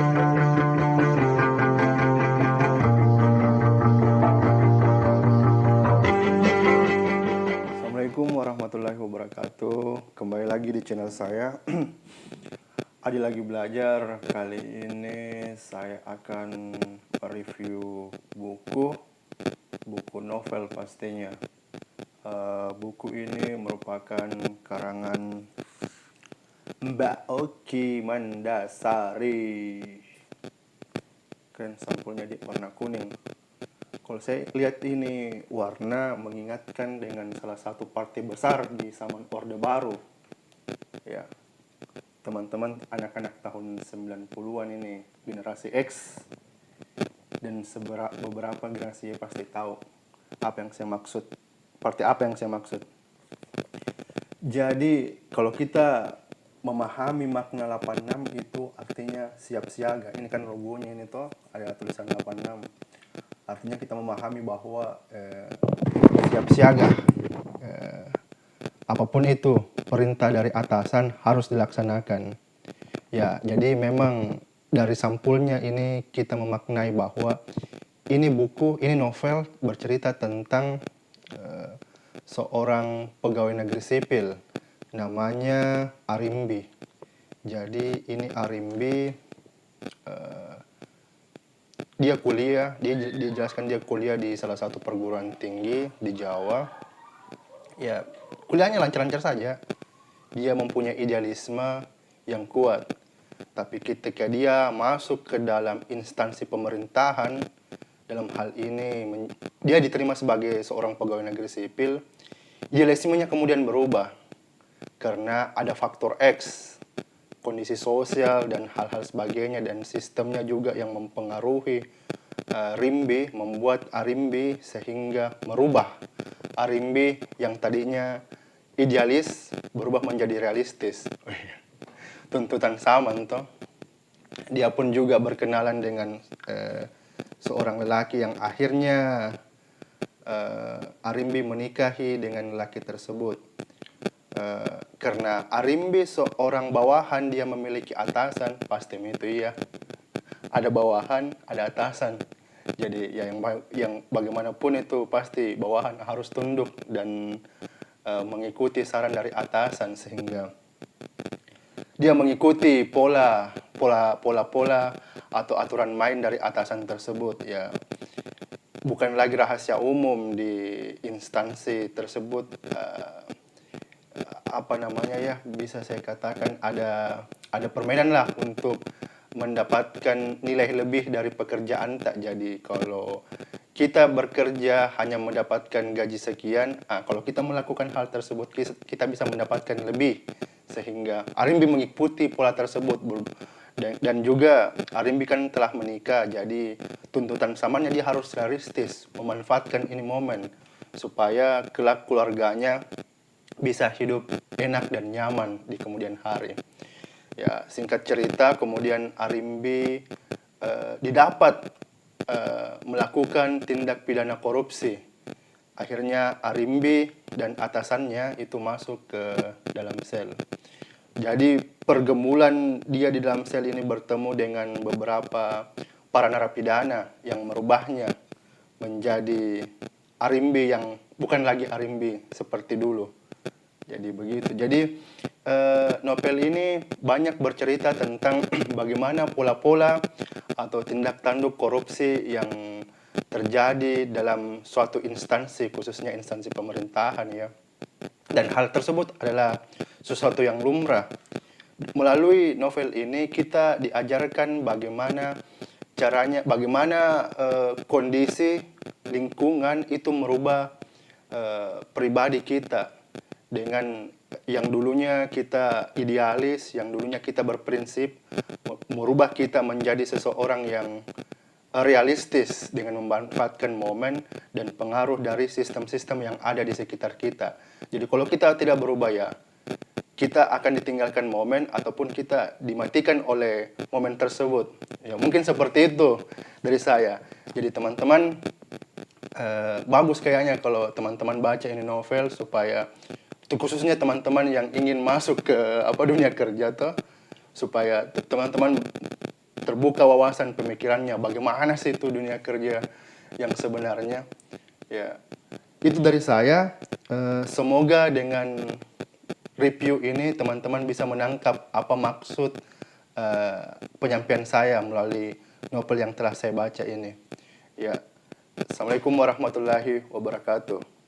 Assalamualaikum warahmatullahi wabarakatuh. Kembali lagi di channel saya. Adi lagi belajar. Kali ini saya akan review buku novel pastinya. Buku ini merupakan karangan Mbak Oki Mandasari. Kan sampulnya di warna kuning. Kalau saya lihat ini warna mengingatkan dengan salah satu partai besar di zaman Orde Baru. Ya, teman-teman anak-anak tahun 90-an ini, generasi X dan beberapa generasi pasti tahu apa yang saya maksud. Partai apa yang saya maksud. Jadi, kalau kita memahami makna 86 itu artinya siap siaga. Ini kan logonya ini toh, ada tulisan 86. Artinya kita memahami bahwa siap siaga, apapun itu perintah dari atasan harus dilaksanakan. Ya, jadi memang dari sampulnya ini kita memaknai bahwa ini novel bercerita tentang seorang pegawai negeri sipil namanya Arimbi. Jadi ini Arimbi dia dijelaskan dia kuliah di salah satu perguruan tinggi di Jawa. Ya, kuliahnya lancar-lancar saja. Dia mempunyai idealisme yang kuat. Tapi ketika dia masuk ke dalam instansi pemerintahan, dalam hal ini dia diterima sebagai seorang pegawai negeri sipil, idealismenya kemudian berubah karena ada faktor X, kondisi sosial dan hal-hal sebagainya, dan sistemnya juga yang mempengaruhi Rimbi, membuat Arimbi sehingga merubah Arimbi yang tadinya idealis berubah menjadi realistis. Tuntutan sama toh. Dia pun juga berkenalan dengan seorang lelaki yang akhirnya Arimbi menikahi dengan lelaki tersebut. Karena Arimbi seorang bawahan, dia memiliki atasan, pasti itu ya. Ada bawahan, ada atasan. Jadi ya yang bagaimanapun itu pasti bawahan harus tunduk dan mengikuti saran dari atasan, sehingga dia mengikuti pola atau aturan main dari atasan tersebut. Ya, bukan lagi rahasia umum di instansi tersebut. Bisa saya katakan ada permainan lah untuk mendapatkan nilai lebih dari pekerjaan. Tak jadi kalau kita bekerja hanya mendapatkan gaji sekian, kalau kita melakukan hal tersebut kita bisa mendapatkan lebih, sehingga Arimbi mengikuti pola tersebut. Dan juga Arimbi kan telah menikah, jadi tuntutan samanya dia harus realistis, memanfaatkan ini momen supaya kelak keluarganya bisa hidup enak dan nyaman di kemudian hari. Ya, singkat cerita, kemudian Arimbi didapat melakukan tindak pidana korupsi. Akhirnya Arimbi dan atasannya itu masuk ke dalam sel. Jadi pergumulan dia di dalam sel ini bertemu dengan beberapa para narapidana yang merubahnya menjadi Arimbi yang bukan lagi Arimbi seperti dulu. Jadi begitu. Jadi novel ini banyak bercerita tentang bagaimana pola-pola atau tindak tanduk korupsi yang terjadi dalam suatu instansi, khususnya instansi pemerintahan ya. Dan hal tersebut adalah sesuatu yang lumrah. Melalui novel ini kita diajarkan bagaimana caranya, bagaimana kondisi lingkungan itu merubah pribadi kita. Dengan yang dulunya kita idealis, yang dulunya kita berprinsip, merubah kita menjadi seseorang yang realistis dengan memanfaatkan momen dan pengaruh dari sistem-sistem yang ada di sekitar kita. Jadi kalau kita tidak berubah ya, kita akan ditinggalkan momen ataupun kita dimatikan oleh momen tersebut. Ya, mungkin seperti itu dari saya. Jadi teman-teman, bagus kayaknya kalau teman-teman baca ini novel, supaya itu khususnya teman-teman yang ingin masuk ke dunia kerja tuh, supaya teman-teman terbuka wawasan pemikirannya, bagaimana sih itu dunia kerja yang sebenarnya. Ya, itu dari saya. Semoga dengan review ini teman-teman bisa menangkap apa maksud penyampaian saya melalui novel yang telah saya baca ini. Ya, Assalamualaikum warahmatullahi wabarakatuh.